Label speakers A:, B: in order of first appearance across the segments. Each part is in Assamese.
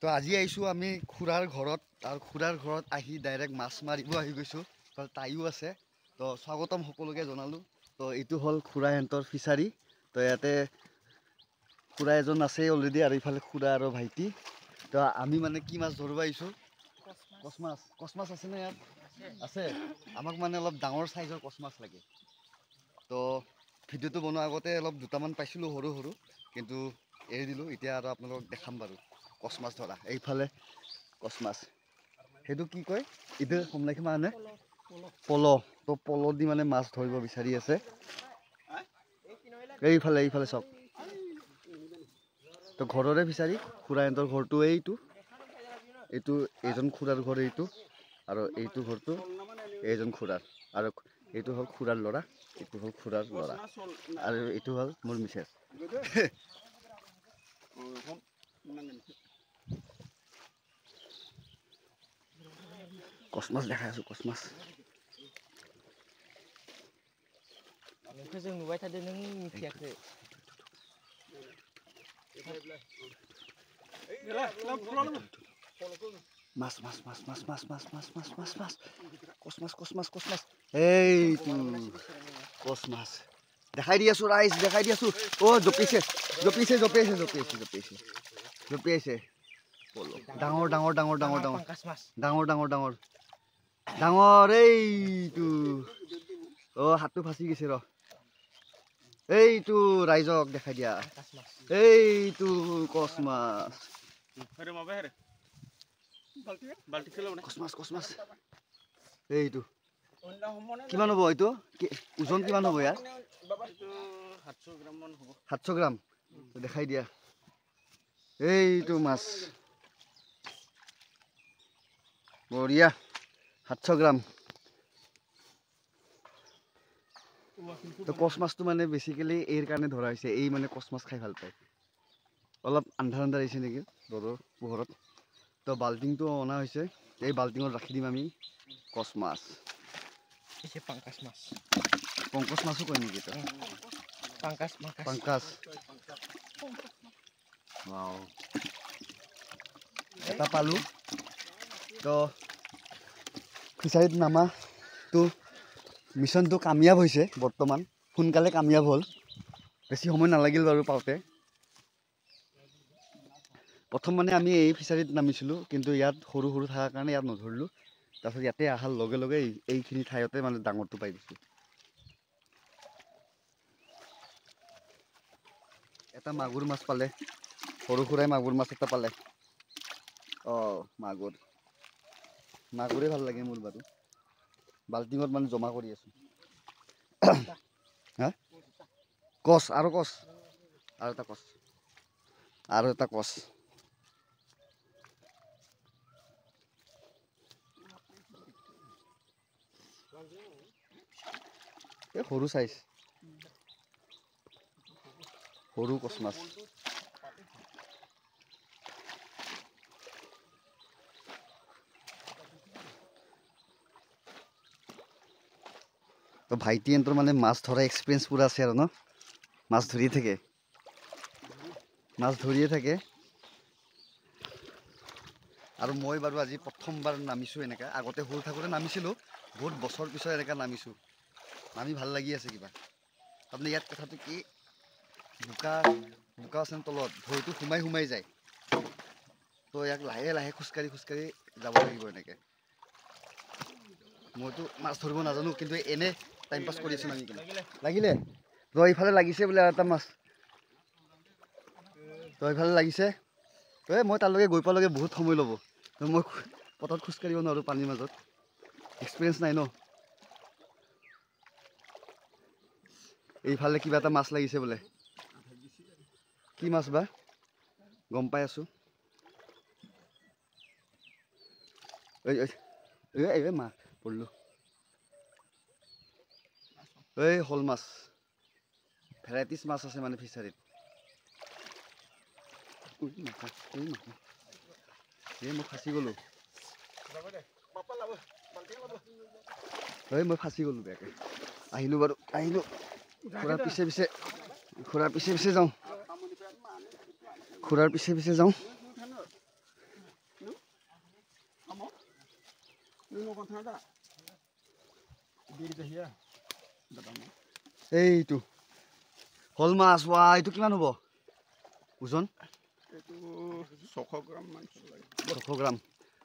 A: তো আজি আহিছোঁ আমি খুৰাৰ ঘৰত আৰু খুৰাৰ ঘৰত আহি ডাইৰেক্ট মাছ মাৰিব আহি গৈছোঁ। তো তাইও আছে, তো স্বাগতম সকলোকে জনালোঁ। তো এইটো হ'ল খুৰাহঁতৰ ফিচাৰী। তো ইয়াতে খুৰা এজন আছে অলৰেডি আৰু ইফালে খুৰা আৰু ভাইটি। তো আমি মানে কি মাছ ধৰিব আহিছোঁ? কচ মাছ। কচ মাছ আছেনে ইয়াত? আছে। আমাক মানে অলপ ডাঙৰ চাইজৰ কচ মাছ লাগে। তো ভিডিঅ'টো বনোৱাৰ আগতে অলপ দুটামান পাইছিলোঁ সৰু সৰু, কিন্তু এৰি দিলোঁ। এতিয়া আৰু আপোনালোকক দেখাম বাৰু কচ মাছ ধৰা। এইফালে কচ মাছ, সেইটো কি কয় এইটো সমলাখি মানে পল। তো পল দি মানে মাছ ধৰিব বিচাৰি আছে। এইফালে চাওক, তো ঘৰৰে ফিচাৰী। খুৰাহঁতৰ ঘৰটো এইটো এইজন খুৰাৰ ঘৰ এইটো, আৰু এইটো ঘৰটো এইজন খুৰাৰ, আৰু এইটো হ'ল খুৰাৰ ল'ৰা, এইটো হ'ল খুৰাৰ ল'ৰা, আৰু এইটো হ'ল মোৰ মিছেছ। কচ মাছ দেখাই আছোঁ, কচ মাছ।
B: जों नुबाय थादों, नों मिथियाखै?
A: মাছ মাছ মাছ মাছ মাছ মাছ মাছ মাছ মাছ মাছ কচ মাছ কচ মাছ কচ মাছ, এইটো কচ মাছ দেখাই দি আছোঁ ৰাইজ, দেখাই দি আছোঁ। অ' জপিছে জপিছে জপিয়াইছে জপিয়াইছে জপিয়াইছে জপিয়াইছে পল'। ডাঙৰ ডাঙৰ ডাঙৰ ডাঙৰ ডাঙৰ ডাঙৰ ডাঙৰ ডাঙৰ ডাঙৰ এইটো। অ' হাতটো ফাঁচি গৈছে ৰ। এইটো ৰাইজক দেখাই দিয়া, এইটো কচ মাছ। কচ মাছ কচ মাছ এইটো কিমান হ'ব? এইটো ওজন কিমান হ'ব ইয়াৰ? 700 গ্ৰাম দেখাই দিয়া। এইটো মাছ বঢ়িয়া, 700 গ্ৰাম। তো কচ মাছটো মানে বেছিকেলি এইৰ কাৰণে ধৰা হৈছে, এই মানে কচ মাছ খাই ভাল পায়। অলপ আন্ধাৰ আন্ধাৰ আহিছে নেকি ৰ'দৰ পোহৰত। তো বাল্টিংটো অনা হৈছে, এই বাল্টিঙত ৰাখি দিম আমি কচ মাছ। পংকজ মাছো কয় নেকি এটা? পাংকাজ। এটা পালোঁ। তো ফিচাৰীত নামাটো মিছনটো কামিয়াব হৈছে বৰ্তমান, সোনকালে কামিয়াব হ'ল, বেছি সময় নালাগিল বাৰু পাওঁতে। প্ৰথম মানে আমি এই ফিচাৰীত নামিছিলোঁ, কিন্তু ইয়াত সৰু সৰু থকাৰ কাৰণে ইয়াত নধৰিলোঁ। তাৰপিছত ইয়াতে অহাৰ লগে লগে এইখিনি ঠাইতে মানে ডাঙৰটো পাই দিছোঁ। এটা মাগুৰ মাছ পালে, সৰু সুৰাই মাগুৰ মাছ এটা পালে। অঁ মাগুৰে ভাল লাগে মোৰ বাৰু। বাল্টিঙত মানে জমা কৰি আছোঁ। হা কচ আৰু কচ আৰু এটা কচ আৰু এটা কচ। এই সৰু চাইজ, সৰু কচ মাছ। তো ভাইটিহঁতৰ মানে মাছ ধৰা এক্সপিৰিয়েঞ্চ পূৰা আছে আৰু ন, মাছ ধৰিয়ে থাকে, মাছ ধৰিয়ে থাকে। আৰু মই বাৰু আজি প্ৰথমবাৰ নামিছোঁ এনেকৈ, আগতে সৰু থাকোঁতে নামিছিলোঁ, বহুত বছৰ পিছত এনেকৈ নামিছোঁ। নামি ভাল লাগি আছে কিবা। তাৰমানে ইয়াত কথাটো কি, বোকা আছে তলত, ভৰিটো সোমাই সোমাই যায়। তো ইয়াক লাহে লাহে খোজকাঢ়ি খোজকাঢ়ি যাব লাগিব এনেকৈ। মইতো মাছ ধৰিব নাজানো, কিন্তু এনে টাইম পাছ কৰি আছোঁ নামি কিনে। লাগিলে তো এইফালে লাগিছে বোলে এটা মাছ, তো এইফালে লাগিছে। মই তালৈকে গৈ পোৱালৈকে বহুত সময় ল'ব। মই পথাৰত খোজকাঢ়িব নোৱাৰোঁ পানীৰ মাজত, এক্সপিৰিয়েঞ্চ নাই ন। এইফালে কিবা এটা মাছ লাগিছে বোলে, কি মাছ বা গম পাই আছোঁ। এই মা পৰিলোঁ। এই শ'ল মাছ, ভেৰাইটিজ মাছ আছে মানে ফিচাৰীত। মই ফাঁচি গ'লোঁ, মই ফাঁচি গ'লোঁ বেয়াকৈ। আহিলোঁ বাৰু, আহিলোঁ। খুৰাৰ পিছে পিছে যাওঁ, খুৰাৰ পিছে পিছে যাওঁ। এইটো শ'ল মাছ ৱা এইটো কিমান হ'ব ওজন 600 গ্ৰাম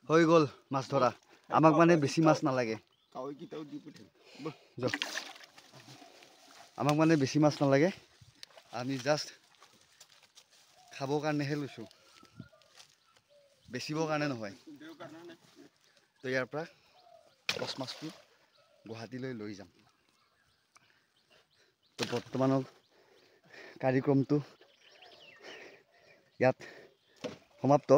A: হৈ গ'ল মাছ ধৰা আমাক মানে বেছি মাছ নালাগে আমাক মানে বেছি মাছ নালাগে আমি জাষ্ট খাবৰ কাৰণেহে লৈছোঁ বেচিবৰ কাৰণে নহয় তো ইয়াৰ পৰা কচ মাছটো গুৱাহাটীলৈ লৈ যাম তো বৰ্তমানৰ কাৰ্যক্ৰমটো ইয়াত সমাপ্ত